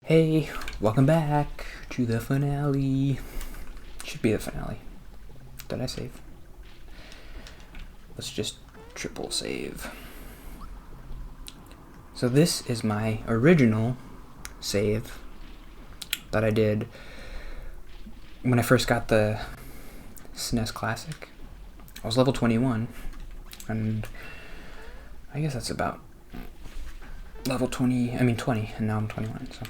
Hey, welcome back to the finale. Should be the finale. Did I save? Let's just triple save. So this is my original save that I did when I first got the SNES Classic. I was level 21, and I guess that's about level 20, and now I'm 21, so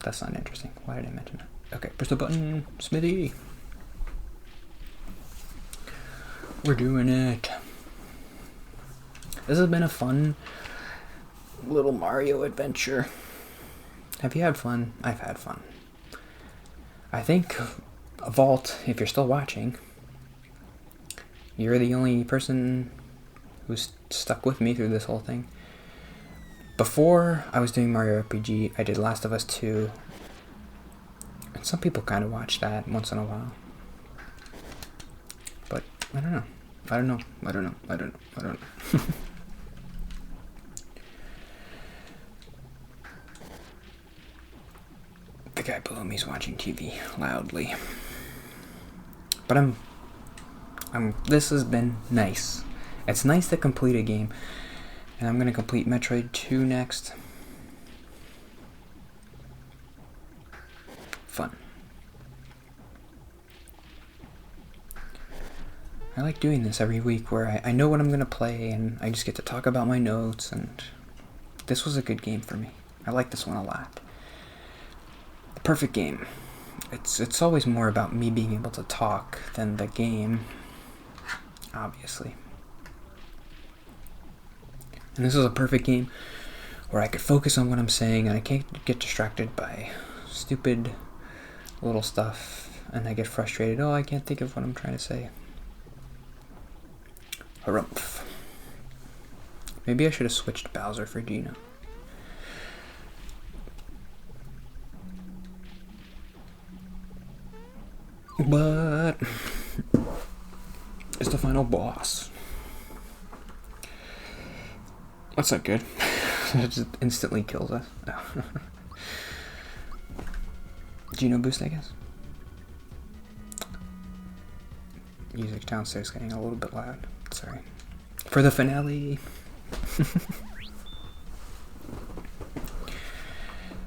that's not interesting. Why did I mention that? Okay, press the button, Smithy. We're doing it. This has been a fun little Mario adventure. Have you had fun? I've had fun. I think Vault, if you're still watching, you're the only person who's stuck with me through this whole thing. Before I was doing Mario RPG, I did Last of Us 2, and some people kind of watch that once in a while. But I don't know. I don't know. The guy below me is watching TV loudly. But this has been nice. It's nice to complete a game. And I'm gonna complete Metroid 2 next. Fun. I like doing this every week where I know what I'm gonna play and I just get to talk about my notes, and this was a good game for me. I like this one a lot. The perfect game. It's always more about me being able to talk than the game, obviously. And this is a perfect game where I could focus on what I'm saying and I can't get distracted by stupid little stuff and I get frustrated. Oh, I can't think of what I'm trying to say. Harumph. Maybe I should have switched Bowser for Gino. But it's the final boss. That's not good. It just instantly kills us. Geno boost, I guess. Music downstairs getting a little bit loud. Sorry. For the finale.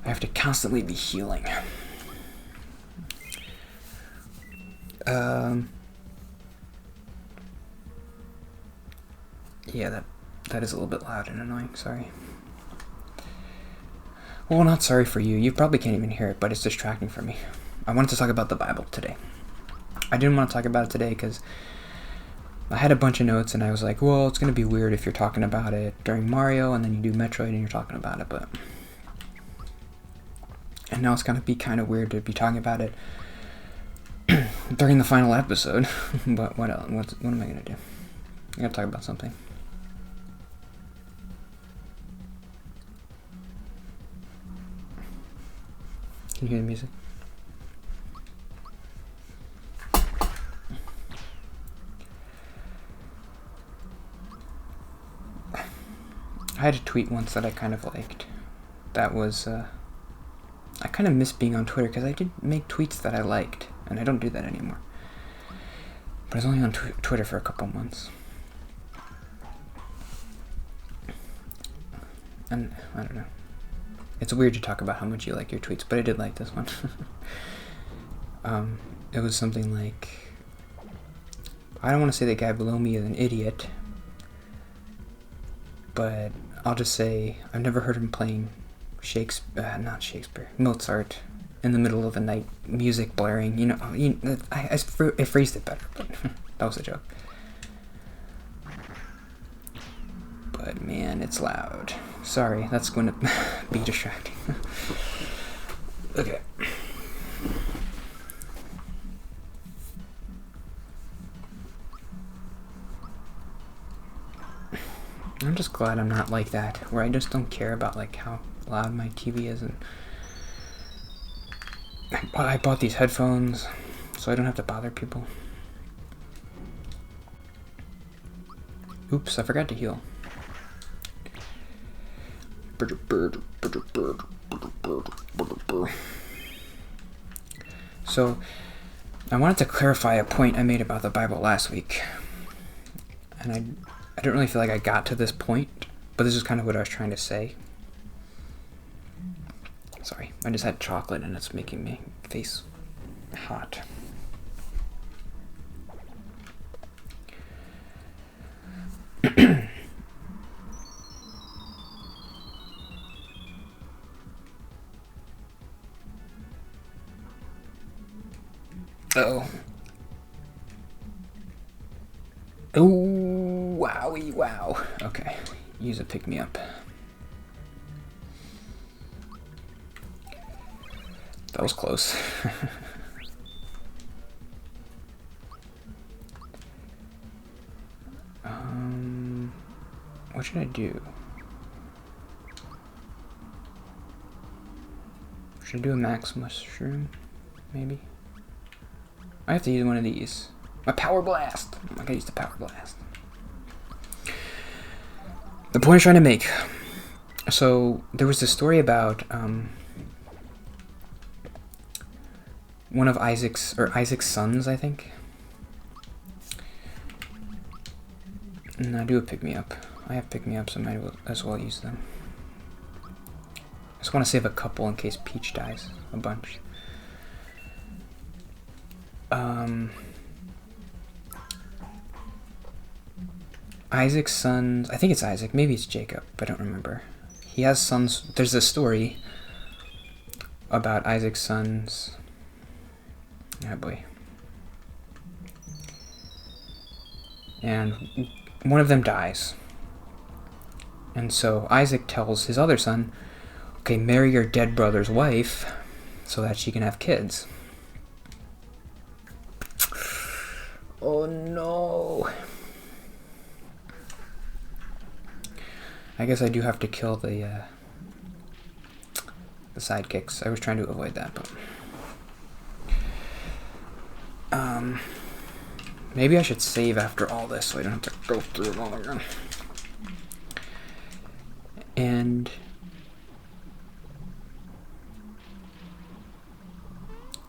I have to constantly be healing. Yeah, that is a little bit loud and annoying, sorry. Well, not sorry for you. You probably can't even hear it, but it's distracting for me. I wanted to talk about the Bible today. I didn't want to talk about it today because I had a bunch of notes and I was like, well, it's going to be weird if you're talking about it during Mario and then you do Metroid and you're talking about it, but... And now it's going to be kind of weird to be talking about it during the final episode. But what else? What am I going to do? I got to talk about something. Can you hear the music? I had a tweet once that I kind of liked. That was, I kind of miss being on Twitter because I did make tweets that I liked, and I don't do that anymore. But I was only on Twitter for a couple months. And I don't know. It's weird to talk about how much you like your tweets, but I did like this one. It was something like, I don't want to say the guy below me is an idiot, but I'll just say I've never heard him playing Mozart in the middle of the night, music blaring. I phrased it better, but that was a joke. But man, it's loud. Sorry, that's going to be distracting. Okay. I'm just glad I'm not like that, where I just don't care about like how loud my TV is, and I bought these headphones so I don't have to bother people. Oops, I forgot to heal. So, I wanted to clarify a point I made about the Bible last week. And I don't really feel like I got to this point, but this is kind of what I was trying to say. Sorry, I just had chocolate and it's making my face hot. Uh-oh. Ooh, wowie, wow. Okay, use a pick-me-up. That was close. What should I do? Should I do a max mushroom? Maybe? I have to use one of these. My power blast! I'm not gonna use the power blast. The point I'm trying to make. So, there was this story about, one of Isaac's sons, I think. And I do a pick-me-up. I have pick-me-ups, so I might as well use them. I just want to save a couple in case Peach dies. A bunch. Isaac's sons... I think it's Isaac. Maybe it's Jacob. I don't remember. He has sons... There's a story about Isaac's sons... Oh boy. And one of them dies. And so Isaac tells his other son, okay, marry your dead brother's wife so that she can have kids. Oh no. I guess I do have to kill the sidekicks. I was trying to avoid that, but... maybe I should save after all this so I don't have to go through it all again. And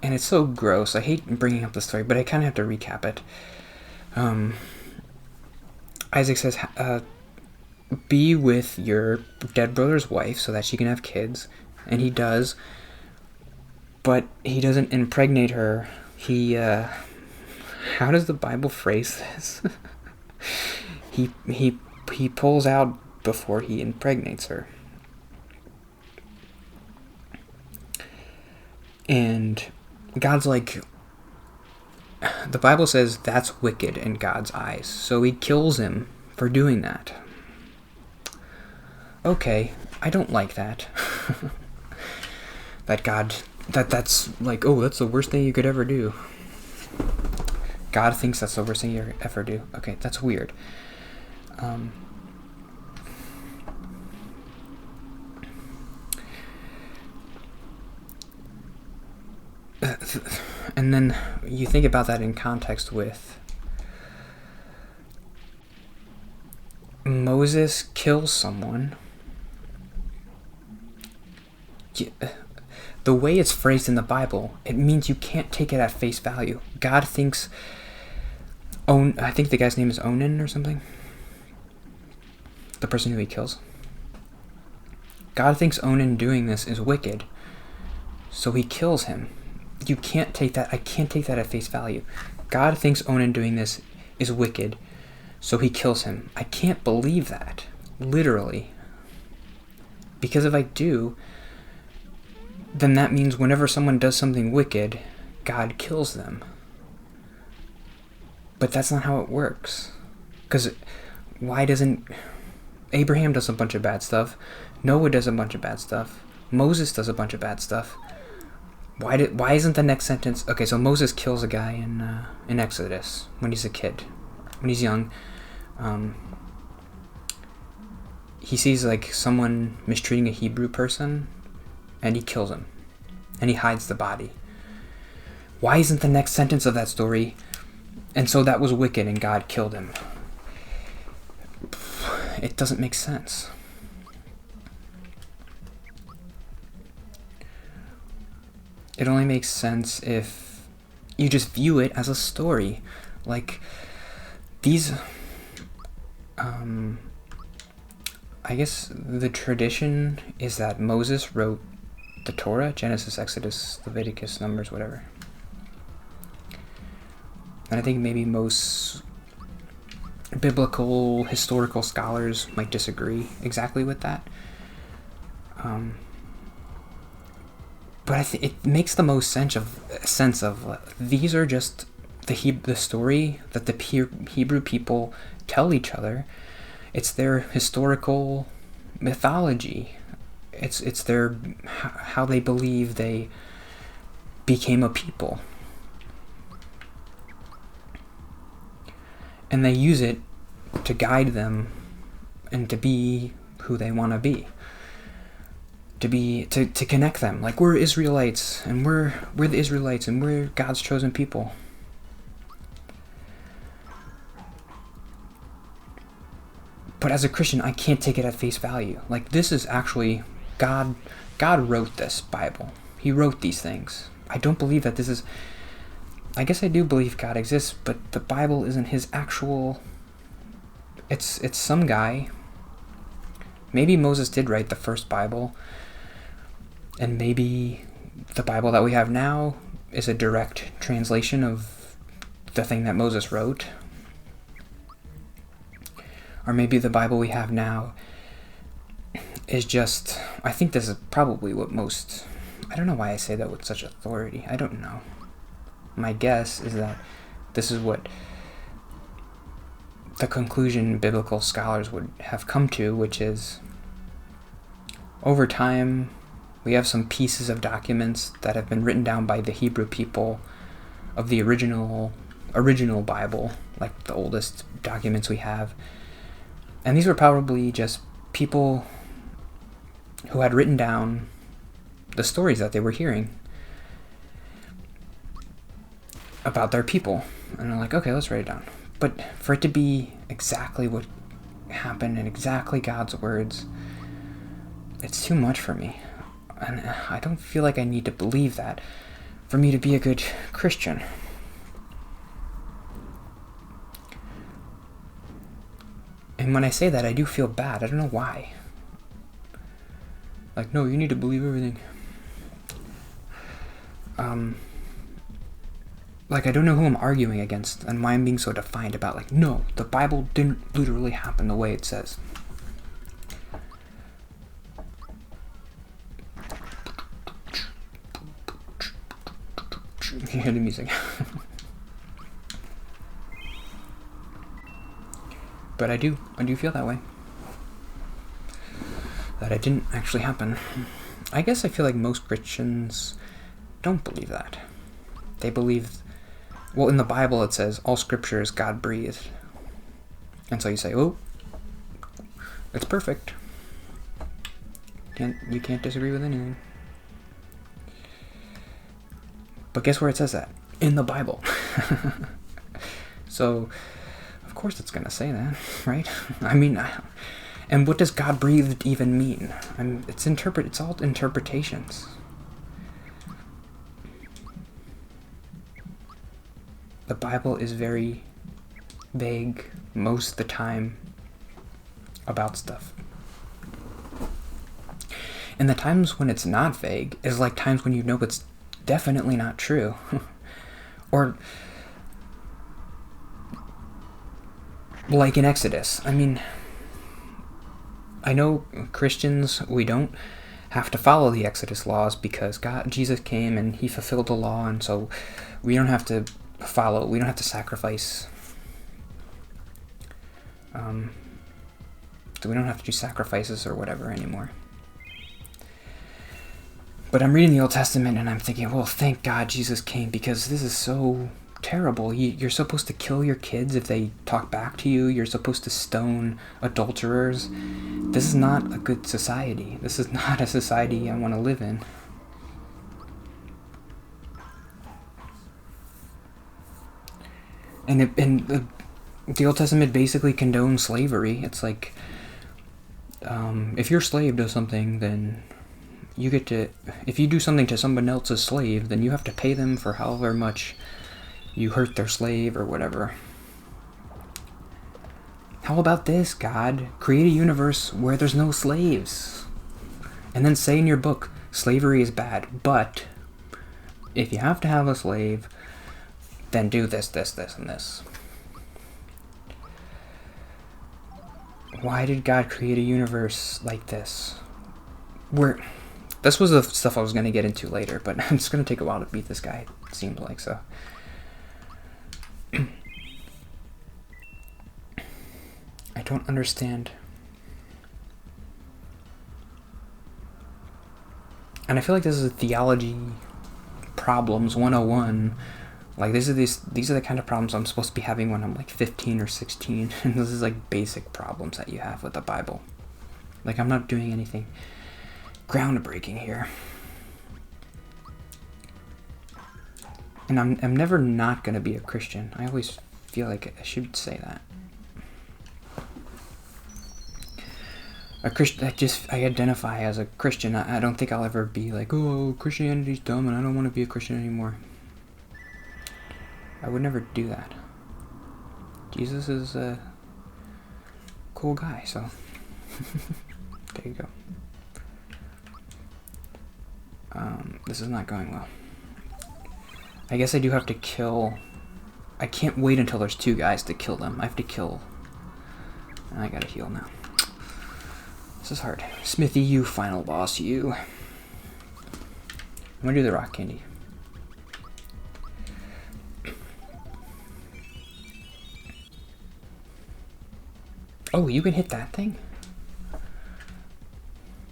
it's so gross. I hate bringing up the story, but I kind of have to recap it. Isaac says, be with your dead brother's wife so that she can have kids. And he does. But he doesn't impregnate her. He, how does the Bible phrase this? he pulls out before he impregnates her. And God's like, the Bible says that's wicked in God's eyes. So he kills him for doing that. Okay, I don't like that. That's like, oh, that's the worst thing you could ever do. God thinks that's the worst thing you ever do. Okay, that's weird. And then you think about that in context with Moses kills someone. The way it's phrased in the Bible, it means you can't take it at face value. God thinks... I think the guy's name is Onan or something. The person who he kills. God thinks Onan doing this is wicked, so he kills him. You can't take that... I can't take that at face value. God thinks Onan doing this is wicked, so he kills him. I can't believe that. Literally. Because if I do... then that means whenever someone does something wicked, God kills them. But that's not how it works. Because why doesn't... Abraham does a bunch of bad stuff. Noah does a bunch of bad stuff. Moses does a bunch of bad stuff. Why isn't the next sentence... Okay, so Moses kills a guy in Exodus when he's a kid. When he's young. He sees like someone mistreating a Hebrew person, and he kills him. And he hides the body. Why isn't the next sentence of that story, and so that was wicked and God killed him? It doesn't make sense. It only makes sense if you just view it as a story. Like, these... I guess the tradition is that Moses wrote the Torah, Genesis, Exodus, Leviticus, Numbers, whatever. And I think maybe most biblical, historical scholars might disagree exactly with that. But I think it makes the most sense of these are just the story that the Hebrew people tell each other. It's their historical mythology. It's their how they believe they became a people. And they use it to guide them and to be who they want to be. To connect them. Like, we're Israelites, and we're the Israelites, and we're God's chosen people. But as a Christian, I can't take it at face value. Like, this is actually God wrote this Bible. He wrote these things. I don't believe that this is... I guess I do believe God exists, but the Bible isn't his actual... It's some guy. Maybe Moses did write the first Bible, and maybe the Bible that we have now is a direct translation of the thing that Moses wrote. Or maybe the Bible we have now is just... I think this is probably what most... I don't know why I say that with such authority. I don't know. My guess is that this is what the conclusion biblical scholars would have come to, which is, over time, we have some pieces of documents that have been written down by the Hebrew people of the original Bible, like the oldest documents we have. And these were probably just people who had written down the stories that they were hearing about their people. And they're like, okay, let's write it down. But for it to be exactly what happened and exactly God's words, it's too much for me. And I don't feel like I need to believe that for me to be a good Christian. And when I say that, I do feel bad. I don't know why. Like, no, you need to believe everything. Like, I don't know who I'm arguing against and why I'm being so defiant about, like, no, the Bible didn't literally happen the way it says. You hear the music. But I do feel that way. That it didn't actually happen. I guess I feel like most Christians don't believe that. They believe, well, in the Bible it says all scripture is God-breathed. And so you say, oh, it's perfect. You can't disagree with anything. But guess where it says that? In the Bible. So, of course it's going to say that, right? I mean, and what does God-breathed even mean? It's all interpretations. The Bible is very vague most of the time about stuff. And the times when it's not vague is like times when you know it's definitely not true. Or like in Exodus. I mean, I know Christians, we don't have to follow the Exodus laws because Jesus came and he fulfilled the law, and so we don't have to sacrifice. So we don't have to do sacrifices or whatever anymore. But I'm reading the Old Testament and I'm thinking, well, thank God Jesus came, because this is so terrible. You're supposed to kill your kids if they talk back to you. You're supposed to stone adulterers. This is not a good society. This is not a society I want to live in. And the Old Testament basically condones slavery. It's like, if your slave does something, then you get to, if you do something to someone else's slave, then you have to pay them for however much you hurt their slave or whatever. How about this, God? Create a universe where there's no slaves. And then say in your book, slavery is bad, but if you have to have a slave, then do this, this, this, and this. Why did God create a universe like this? This was the stuff I was going to get into later, but it's going to take a while to beat this guy, it seems like, so. I don't understand. And I feel like this is a theology problems 101. Like, these are the kind of problems I'm supposed to be having when I'm like 15 or 16. And this is like basic problems that you have with the Bible. Like, I'm not doing anything groundbreaking here. And I'm never not going to be a Christian. I always feel like I should say that. A Christian, I identify as a Christian. I don't think I'll ever be like, oh, Christianity's dumb and I don't want to be a Christian anymore. I would never do that. Jesus is a cool guy, so there you go. This is not going well. I guess I do have to kill. I can't wait until there's 2 guys to kill them. I have to kill. I gotta heal now. This is hard. Smithy, you final boss, you. I'm gonna do the rock candy. Oh, you can hit that thing?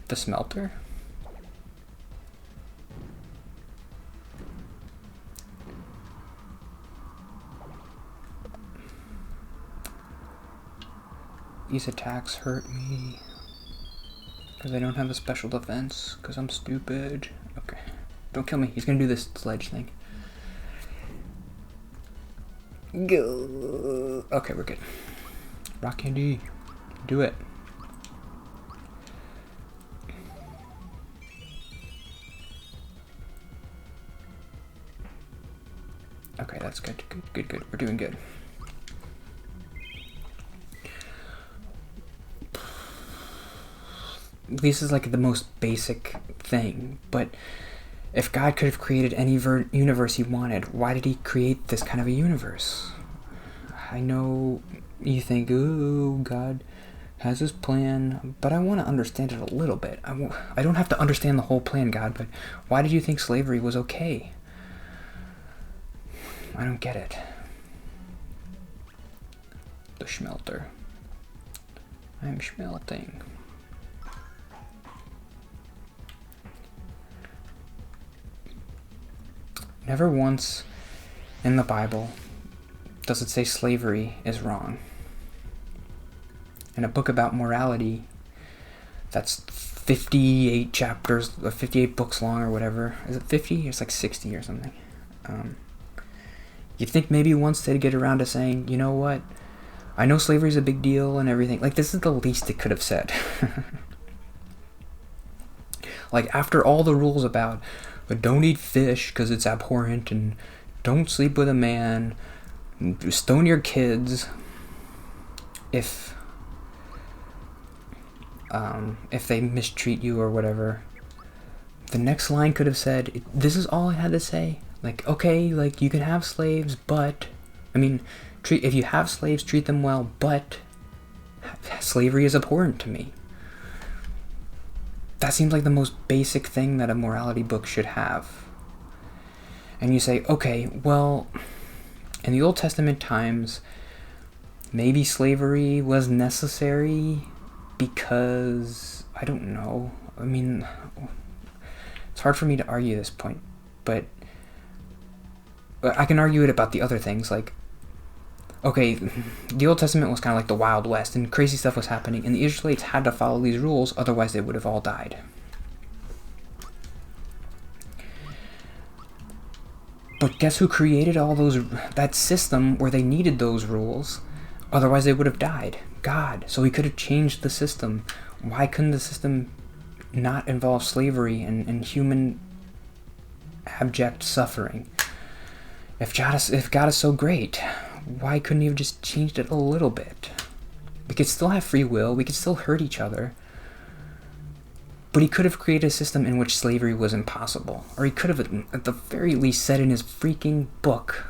The smelter? These attacks hurt me. Because I don't have a special defense. Because I'm stupid. Okay. Don't kill me. He's gonna do this sledge thing. Go. Okay, we're good. Rock candy. Do it. Okay, that's good. Good. We're doing good. This is like the most basic thing, but if God could have created any universe he wanted, why did he create this kind of a universe? I know you think, ooh, God has his plan, but I want to understand it a little bit. I don't have to understand the whole plan, God, but why did you think slavery was okay? I don't get it. The smelter. I'm smelting. Never once in the Bible does it say slavery is wrong. In a book about morality that's 58 chapters, 58 books long or whatever. Is it 50? It's like 60 or something. You'd think maybe once they'd get around to saying, you know what? I know slavery's a big deal and everything. Like, this is the least it could have said. Like, after all the rules about don't eat fish because it's abhorrent and don't sleep with a man, stone your kids, if they mistreat you or whatever, the next line could have said, this is all I had to say. Like, okay, like, you can have slaves, but, I mean, if you have slaves, treat them well, but slavery is abhorrent to me. That seems like the most basic thing that a morality book should have. And you say, okay, well, in the Old Testament times, maybe slavery was necessary because, I don't know. I mean, it's hard for me to argue this point, but I can argue it about the other things, like, okay, the Old Testament was kind of like the Wild West, and crazy stuff was happening, and the Israelites had to follow these rules, otherwise they would have all died. But guess who created that system where they needed those rules, otherwise they would have died? God. So he could have changed the system. Why couldn't the system not involve slavery and human abject suffering? If God is so great, why couldn't he have just changed it a little bit? We could still have free will. We could still hurt each other. But he could have created a system in which slavery was impossible. Or he could have, at the very least, said in his freaking book,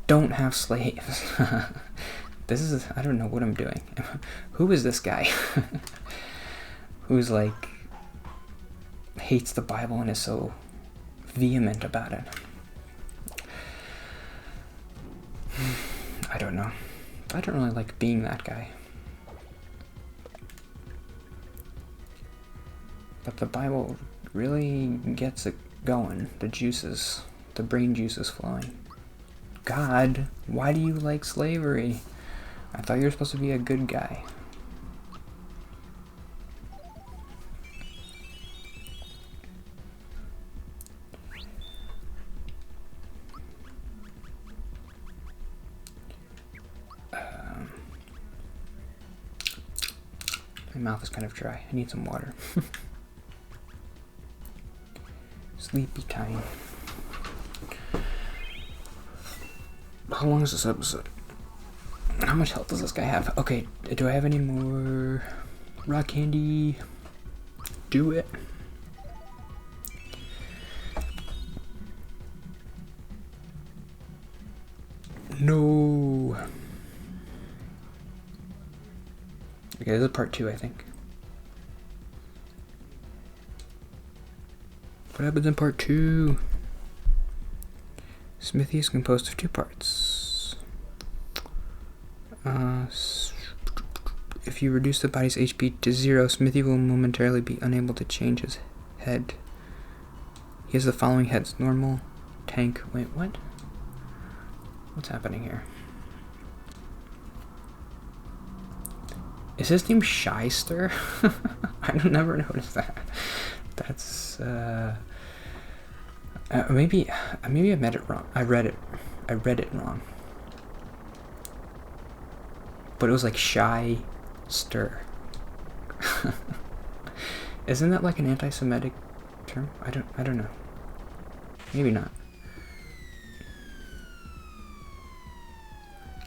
don't have slaves. I don't know what I'm doing. Who is this guy? Who's like, hates the Bible and is so vehement about it? I don't know. I don't really like being that guy. But the Bible really gets it going. The brain juices flowing. God, why do you like slavery? I thought you were supposed to be a good guy. My mouth is kind of dry. I need some water. Sleepy time. How long is this episode? How much health does this guy have? Okay, do I have any more rock candy? Do it. No. Okay, this is part 2, I think. What happens in part 2? Smithy is composed of 2 parts. If you reduce the body's HP to 0, Smithy will momentarily be unable to change his head. He has the following heads: normal, tank. Wait, what? What's happening here? Is his name Shyster? I never noticed that. That's maybe I read it wrong. I read it wrong. But it was like Shy-Stir. Isn't that like an anti-Semitic term? I don't know. Maybe not.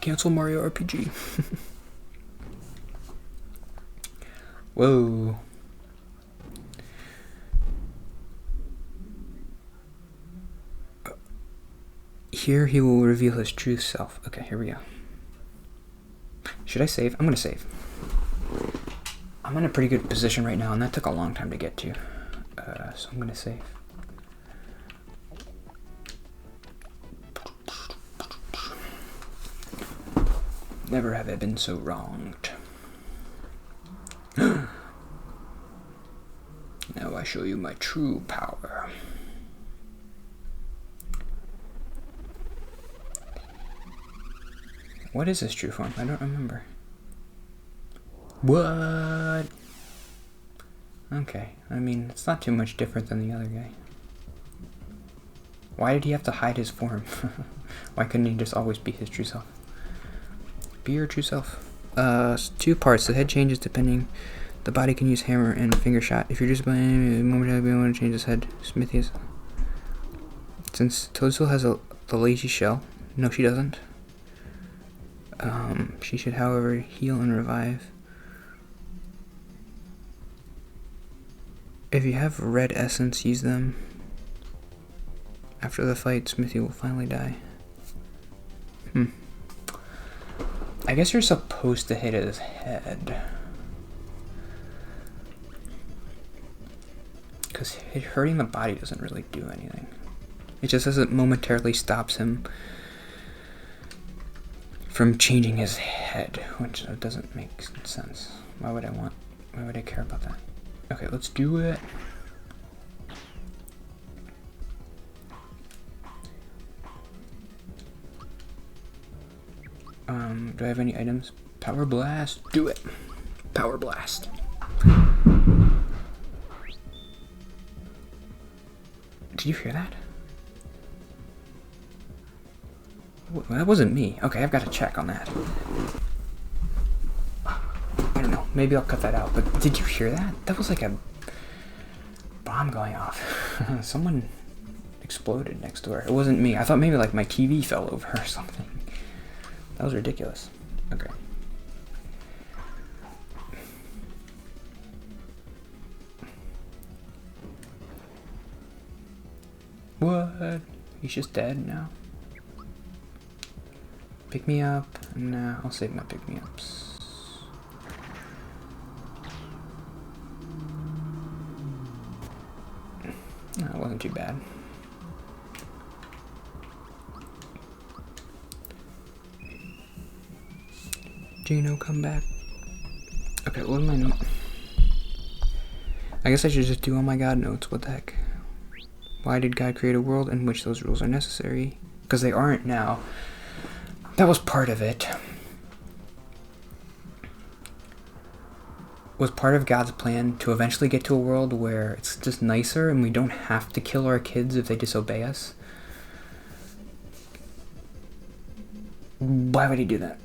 Cancel Mario RPG. Whoa. Here he will reveal his true self. Okay, here we go. Should I save? I'm gonna save. I'm in a pretty good position right now, and that took a long time to get to. So I'm gonna save. Never have I been so wronged. Now I show you my true power. What is his true form? I don't remember. What? Okay, I mean, it's not too much different than the other guy. Why did he have to hide his form? Why couldn't he just always be his true self? Be your true self. 2 parts. The head changes depending. The body can use hammer and finger shot. If you're just momentarily be able to change his head. Smithy is. Since Toadstool has the lazy shell. No, she doesn't. She should, however, heal and revive. If you have red essence, use them. After the fight, Smithy will finally die. I guess you're supposed to hit his head. Because hurting the body doesn't really do anything. It just says it momentarily stops him from changing his head, which doesn't make sense. Why would I care about that? Okay, let's do it. Do I have any items? Power Blast. Do it. Power Blast. Did you hear that? That wasn't me. Okay, I've got to check on that. I don't know. Maybe I'll cut that out. But did you hear that? That was like a bomb going off. Someone exploded next door. It wasn't me. I thought maybe like my TV fell over or something. That was ridiculous. Okay. What? He's just dead now? Pick me up? Nah, I'll save my pick me ups. No, it wasn't too bad. Gino, come back. Okay, what am I note? I guess I should just do all my God notes. What the heck? Why did God create a world in which those rules are necessary? Because they aren't now. That was part of it. Was part of God's plan to eventually get to a world where it's just nicer and we don't have to kill our kids if they disobey us? Why would he do that?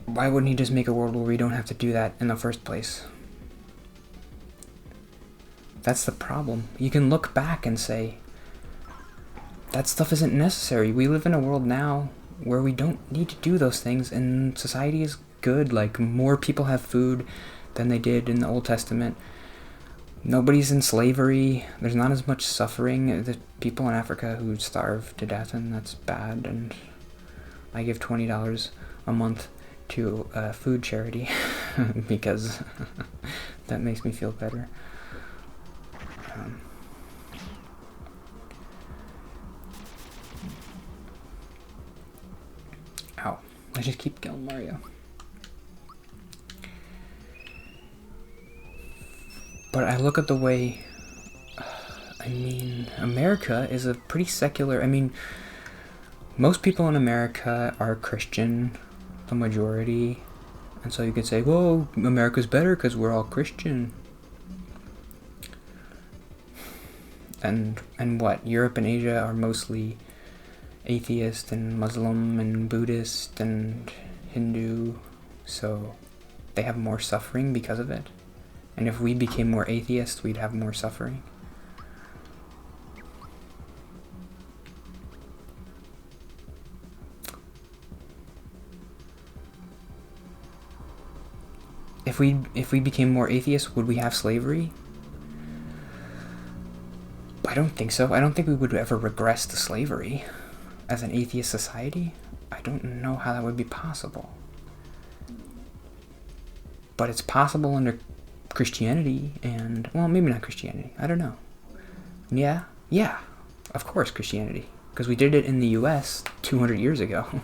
Why wouldn't he just make a world where we don't have to do that in the first place? That's the problem. You can look back and say, that stuff isn't necessary. We live in a world now where we don't need to do those things, and society is good. Like, more people have food than they did in the Old Testament. Nobody's in slavery. There's not as much suffering. There's people in Africa who starve to death, and that's bad. And I give $20 a month to a food charity because that makes me feel better. Ow. I just keep killing Mario. But I look at the way, America is a pretty secular, most people in America are Christian, the majority, and so you could say, well, America's better because we're all Christian. And what? Europe and Asia are mostly atheist and Muslim and Buddhist and Hindu, so they have more suffering because of it. And if we became more atheist, we'd have more suffering. If we became more atheist, would we have slavery? I don't think so. I don't think we would ever regress to slavery as an atheist society. I don't know how that would be possible. But it's possible under Christianity and, well, maybe not Christianity. I don't know. Yeah, of course Christianity. Because we did it in the US 200 years ago.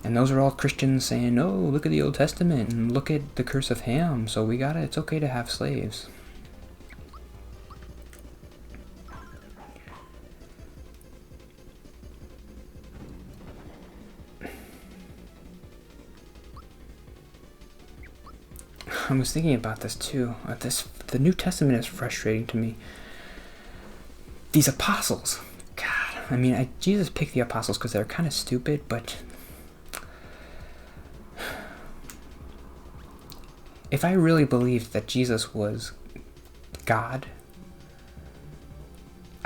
And those are all Christians saying, oh, look at the Old Testament and look at the curse of Ham. So it's okay to have slaves. I was thinking about this too. The New Testament is frustrating to me. These apostles, God, Jesus picked the apostles because they're kind of stupid, but if I really believed that Jesus was God,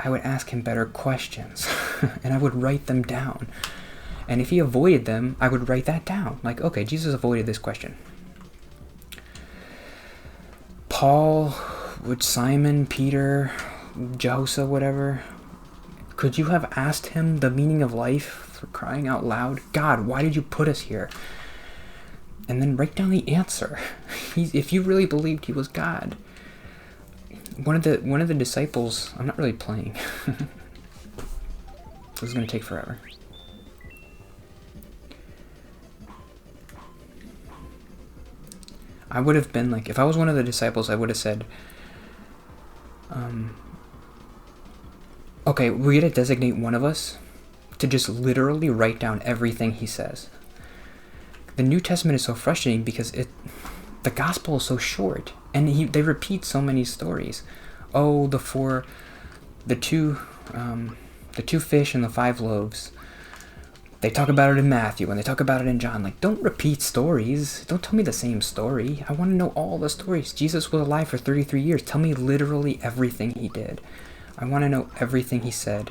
I would ask him better questions, and I would write them down. And if he avoided them, I would write that down. Like, okay, Jesus avoided this question. Paul, Simon, Peter, Jehoshaphat, whatever. Could you have asked him the meaning of life, for crying out loud? God, why did you put us here? And then write down the answer. If you really believed he was God. One of the disciples, I'm not really playing. This is going to take forever. I would have been like, if I was one of the disciples, I would have said, okay, we're going to designate one of us to just literally write down everything he says. The New Testament is so frustrating because the gospel is so short, and they repeat so many stories. Oh, the two fish and the 5 loaves. They talk about it in Matthew and they talk about it in John. Like, don't repeat stories. Don't tell me the same story. I want to know all the stories. Jesus was alive for 33 years. Tell me literally everything he did. I want to know everything he said.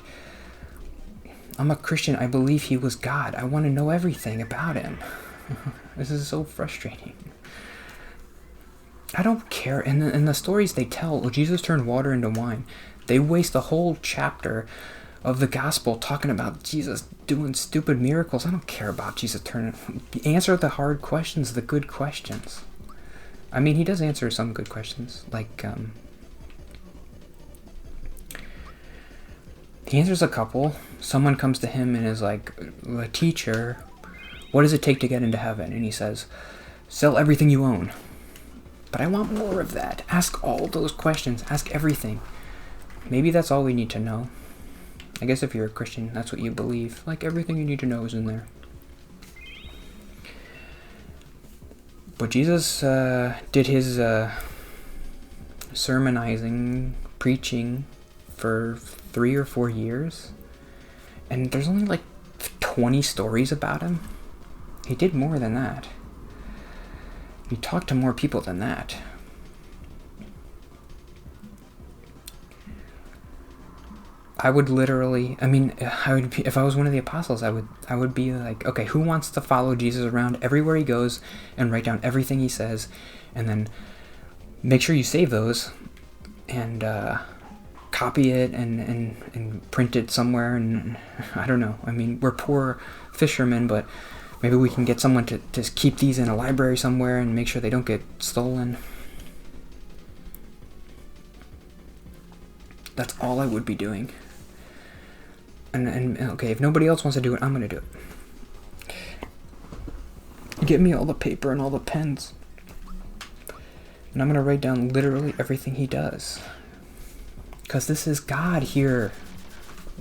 I'm a Christian. I believe he was God. I want to know everything about him. This is so frustrating. I don't care. In the stories they tell, well, Jesus turned water into wine. They waste a whole chapter of the gospel talking about Jesus doing stupid miracles. I don't care about Jesus turning. Answer the hard questions, the good questions. I mean, he does answer some good questions. Like, he answers a couple. Someone comes to him and is like, a teacher, what does it take to get into heaven? And he says, sell everything you own. But I want more of that. Ask all those questions. Ask everything. Maybe that's all we need to know. I guess if you're a Christian, that's what you believe. Like, everything you need to know is in there. But Jesus did his sermonizing, preaching for 3 or 4 years. And there's only like 20 stories about him. He did more than that. He talked to more people than that. I would literally, I mean, if I was one of the apostles, I would be like, okay, who wants to follow Jesus around everywhere he goes and write down everything he says, and then make sure you save those and copy it and print it somewhere. And I don't know. I mean, we're poor fishermen, but maybe we can get someone to keep these in a library somewhere and make sure they don't get stolen. That's all I would be doing. And okay, if nobody else wants to do it, I'm going to do it. Get me all the paper and all the pens. And I'm going to write down literally everything he does. Because this is God here.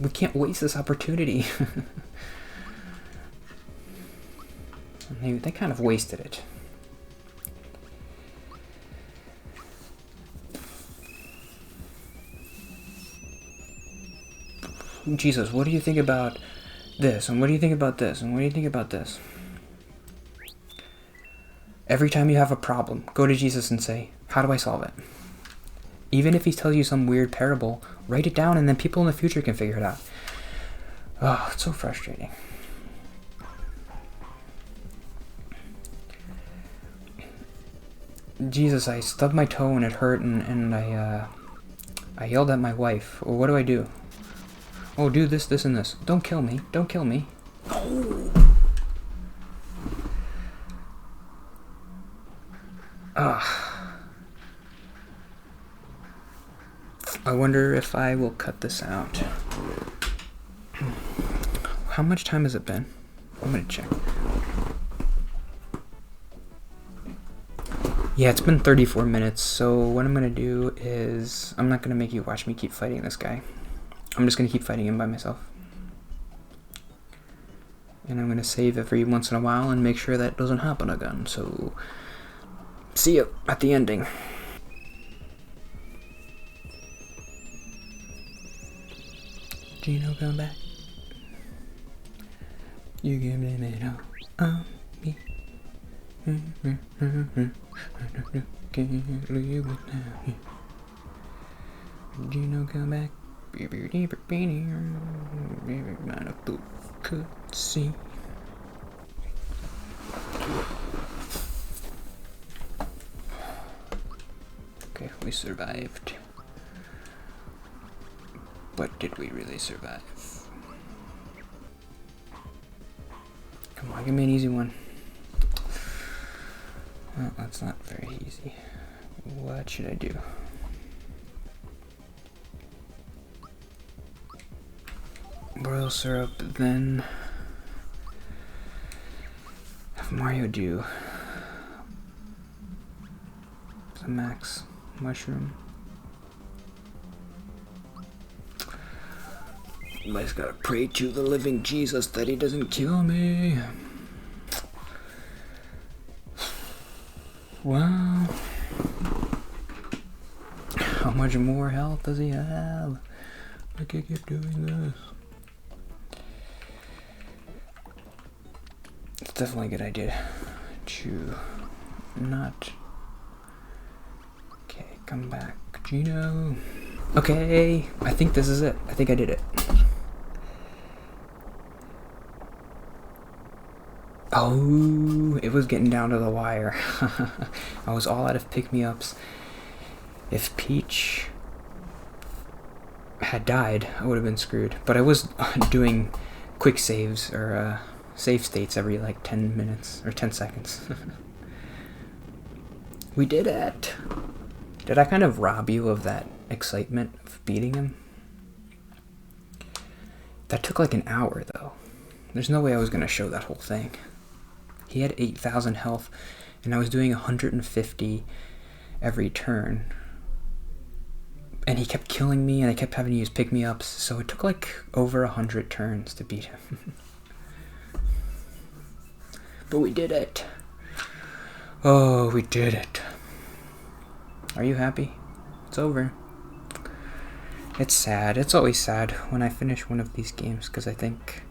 We can't waste this opportunity. They kind of wasted it. Jesus, what do you think about this? And what do you think about this? And what do you think about this? Every time you have a problem, go to Jesus and say, how do I solve it? Even if he tells you some weird parable, write it down and then people in the future can figure it out. Oh, it's so frustrating. Jesus, I stubbed my toe and it hurt and I yelled at my wife. Well, what do I do? Oh, do this, this, and this. Don't kill me. Don't kill me. No! I wonder if I will cut this out. How much time has it been? I'm gonna check. Yeah, it's been 34 minutes, so what I'm gonna do is I'm not gonna make you watch me keep fighting this guy. I'm just gonna keep fighting him by myself. And I'm gonna save every once in a while and make sure that doesn't happen again, so see you at the ending. Gino, come back. You can blame it all on me. Can't live without you. Gino, come back. Not a book could see. Okay, we survived. But did we really survive? Come on, give me an easy one. Well, that's not very easy. What should I do? Boil syrup, then have Mario do the max mushroom. I just gotta pray to the living Jesus that he doesn't kill me. Wow. How much more health does he have? I can't keep doing this. definitely a good idea to not... Okay, come back, Gino. Okay, I think this is it. I think I did it. Oh, it was getting down to the wire. I was all out of pick-me-ups. If Peach had died, I would have been screwed. But I was doing quick saves, or save states every like 10 minutes, or 10 seconds. We did it! Did I kind of rob you of that excitement of beating him? That took like an hour, though. There's no way I was going to show that whole thing. He had 8,000 health, and I was doing 150 every turn. And he kept killing me, and I kept having to use pick-me-ups, so it took like over 100 turns to beat him. But we did it. Oh, we did it. Are you happy? It's over. It's sad. It's always sad when I finish one of these games, because I think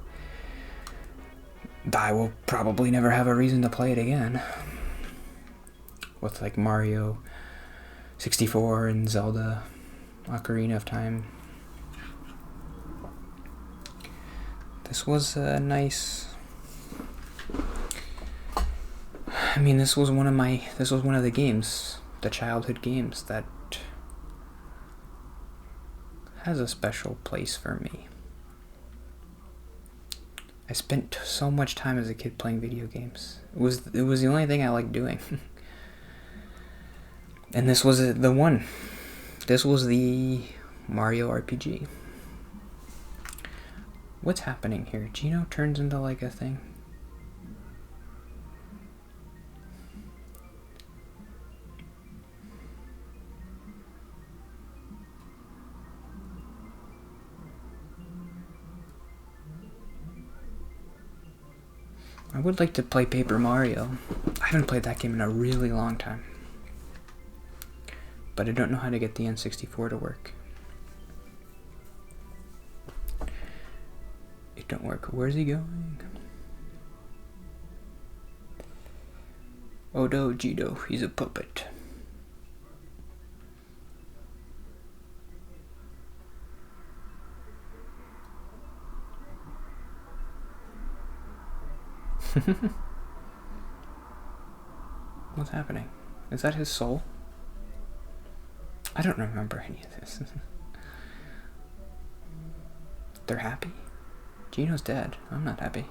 I will probably never have a reason to play it again. With like Mario 64 and Zelda Ocarina of Time. This was a nice... I mean, this was one of the games, the childhood games, that has a special place for me. I spent so much time as a kid playing video games. It was the only thing I liked doing. And this was the one. This was the Mario RPG. What's happening here? Gino turns into like a thing. I would like to play Paper Mario. I haven't played that game in a really long time. But I don't know how to get the N64 to work. It don't work. Where's he going? Odo Jido, he's a puppet. What's happening? Is that his soul? I don't remember any of this. They're happy? Gino's dead. I'm not happy.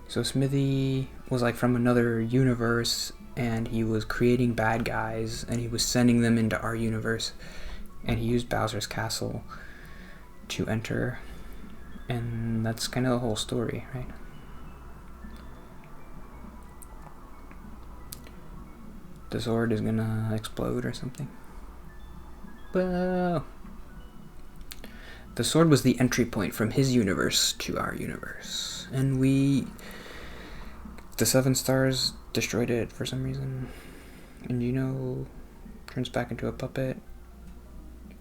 So Smithy was like from another universe, and he was creating bad guys, and he was sending them into our universe, and he used Bowser's Castle to enter, and that's kind of the whole story, right? The sword is gonna explode or something. Whoa! The sword was the entry point from his universe to our universe, and the 7 stars destroyed it for some reason, and Gino turns back into a puppet,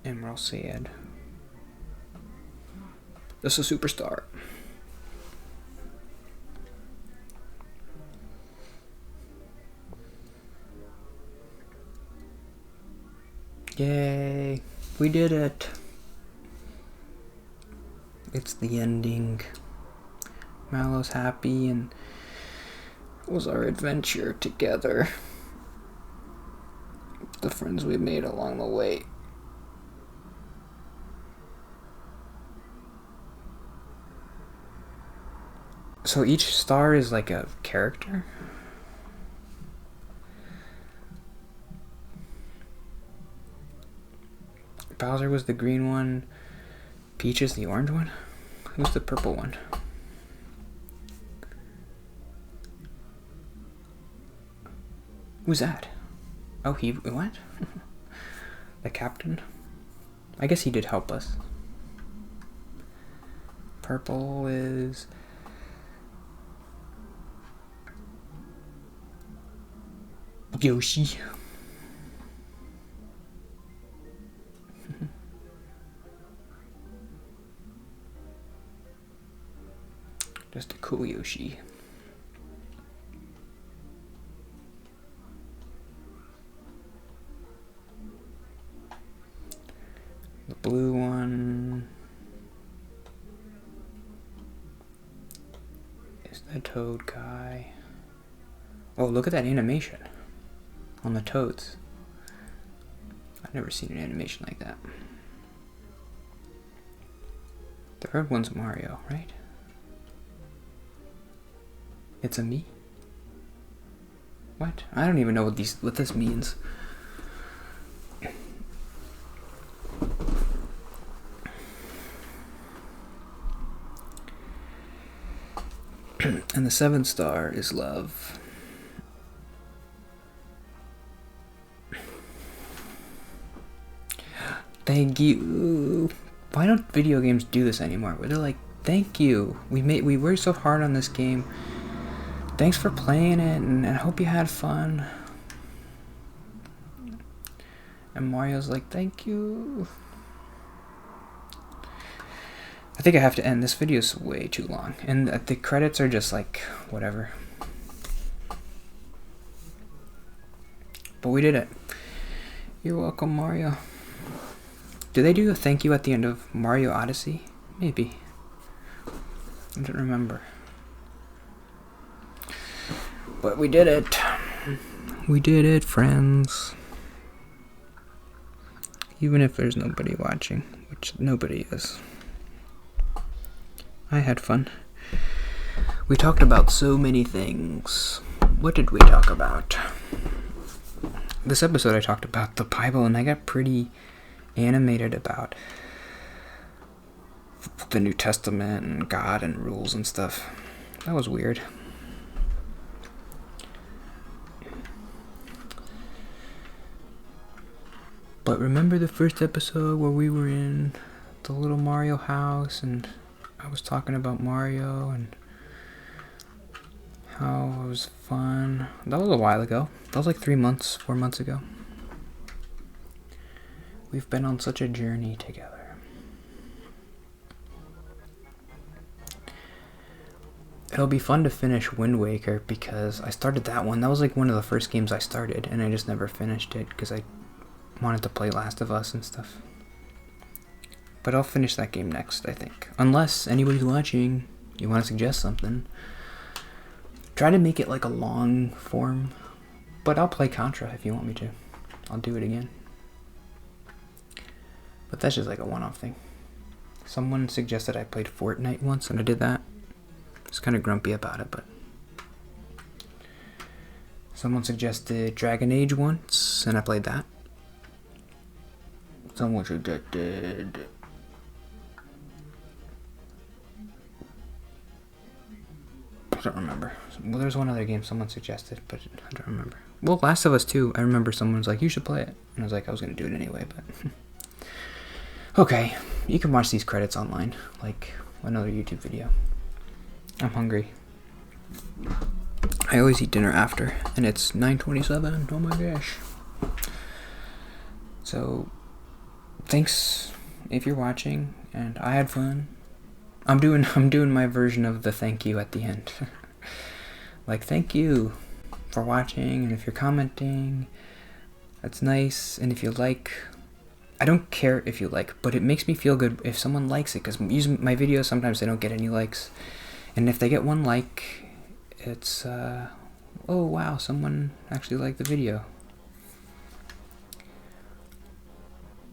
and we're all sad. This is a superstar. Yay, we did it. It's the ending. Mallow's happy, and it was our adventure together. The friends we made along the way. So each star is like a character? Bowser was the green one. Peach is the orange one? Who's the purple one? Who's that? Oh, what? The captain? I guess he did help us. Purple is... Yoshi. Cool Yoshi. The blue one is the Toad guy. Oh, look at that animation on the Toads. I've never seen an animation like that. The red one's Mario, right? It's a me? What? I don't even know what this means. And the 7th star is love. Thank you. Why don't video games do this anymore? Where they're like, thank you. We worked so hard on this game. Thanks for playing it, and I hope you had fun. And Mario's like, thank you. I think I have to end. This video is way too long. And the credits are just like, whatever. But we did it. You're welcome, Mario. Do they do a thank you at the end of Mario Odyssey? Maybe. I don't remember. But we did it. We did it, friends. Even if there's nobody watching, which nobody is. I had fun. We talked about so many things. What did we talk about? This episode I talked about the Bible, and I got pretty animated about the New Testament and God and rules and stuff. That was weird. But remember the first episode where we were in the little Mario house and I was talking about Mario and how it was fun? That was a while ago. That was like 4 months ago. We've been on such a journey together. It'll be fun to finish Wind Waker because I started that one. That was like one of the first games I started and I just never finished it because I wanted to play Last of Us and stuff. But I'll finish that game next, I think. Unless anybody's watching, you want to suggest something. Try to make it like a long form. But I'll play Contra if you want me to. I'll do it again. But that's just like a one-off thing. Someone suggested I played Fortnite once, and I did that. I was kind of grumpy about it, but... Someone suggested Dragon Age once, and I played that. Someone suggested... I don't remember. Well, there's one other game someone suggested, but I don't remember. Well, Last of Us 2, I remember someone was like, you should play it. And I was like, I was going to do it anyway, but... Okay, you can watch these credits online, like another YouTube video. I'm hungry. I always eat dinner after, and it's 9:27. Oh my gosh. So, thanks if you're watching, and I had fun. I'm doing my version of the thank you at the end. Like, thank you for watching, and if you're commenting, that's nice, and if you like, I don't care if you like, but it makes me feel good if someone likes it, because using my videos, sometimes they don't get any likes, and if they get one like, it's, oh wow, someone actually liked the video.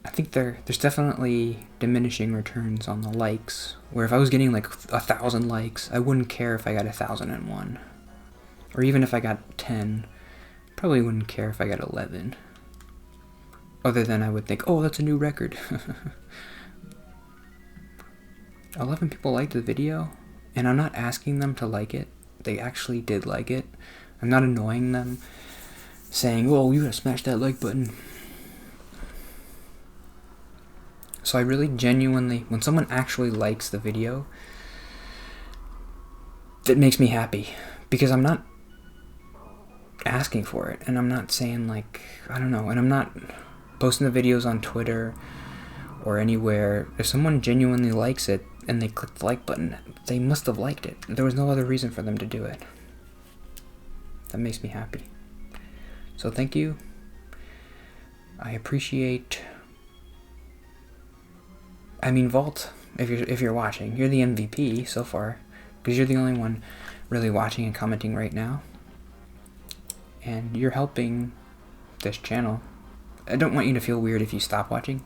I think there's definitely diminishing returns on the likes, where if I was getting like 1,000 likes, I wouldn't care if I got 1,001. Or even if I got 10, probably wouldn't care if I got 11. Other than I would think, oh, that's a new record. 11 people liked the video, and I'm not asking them to like it. They actually did like it. I'm not annoying them, saying, oh, you gotta smash that like button. So I really genuinely, when someone actually likes the video, that makes me happy. Because I'm not asking for it. And I'm not saying like, I don't know. And I'm not posting the videos on Twitter or anywhere. If someone genuinely likes it, and they clicked the like button, they must have liked it. There was no other reason for them to do it. That makes me happy. So thank you. I appreciate. I mean, Vault, if you're watching, you're the MVP so far, because you're the only one really watching and commenting right now, and you're helping this channel. I don't want you to feel weird if you stop watching,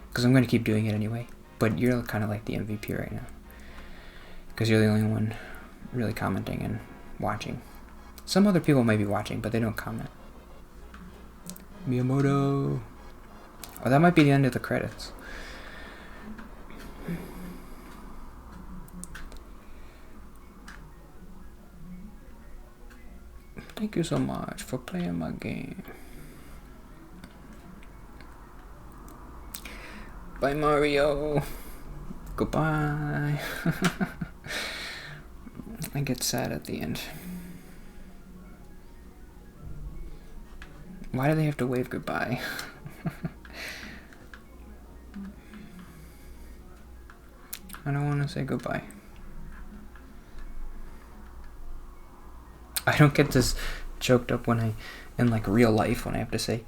because I'm going to keep doing it anyway, but you're kind of like the MVP right now, because you're the only one really commenting and watching. Some other people might be watching, but they don't comment. Miyamoto. Oh, that might be the end of the credits. Thank you so much for playing my game. Bye, Mario. Goodbye. I get sad at the end. Why do they have to wave goodbye? I don't want to say goodbye. I don't get this choked up when in like real life, when I have to say,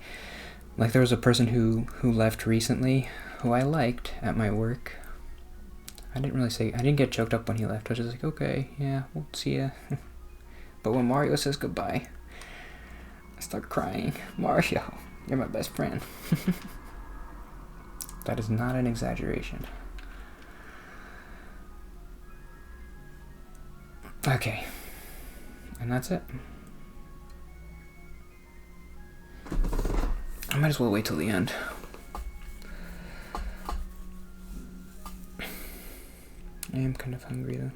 like there was a person who left recently who I liked at my work. I didn't get choked up when he left. I was just like, okay, yeah, we'll see ya. But when Mario says goodbye, I start crying. Mario, you're my best friend. That is not an exaggeration. Okay. And that's it. I might as well wait till the end. I am kind of hungry though.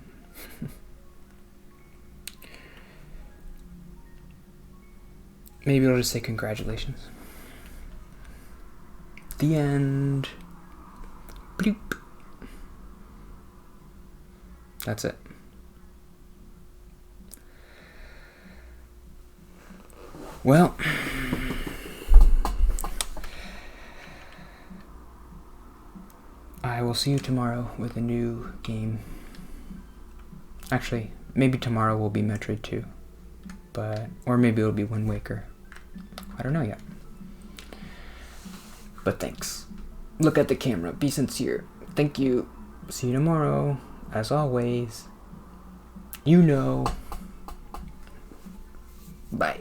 Maybe I'll just say congratulations. The end. Bloop. That's it. Well, I will see you tomorrow with a new game. Actually, maybe tomorrow will be Metroid 2. Or maybe it'll be Wind Waker. I don't know yet. But thanks. Look at the camera. Be sincere. Thank you. See you tomorrow. As always. You know. Bye.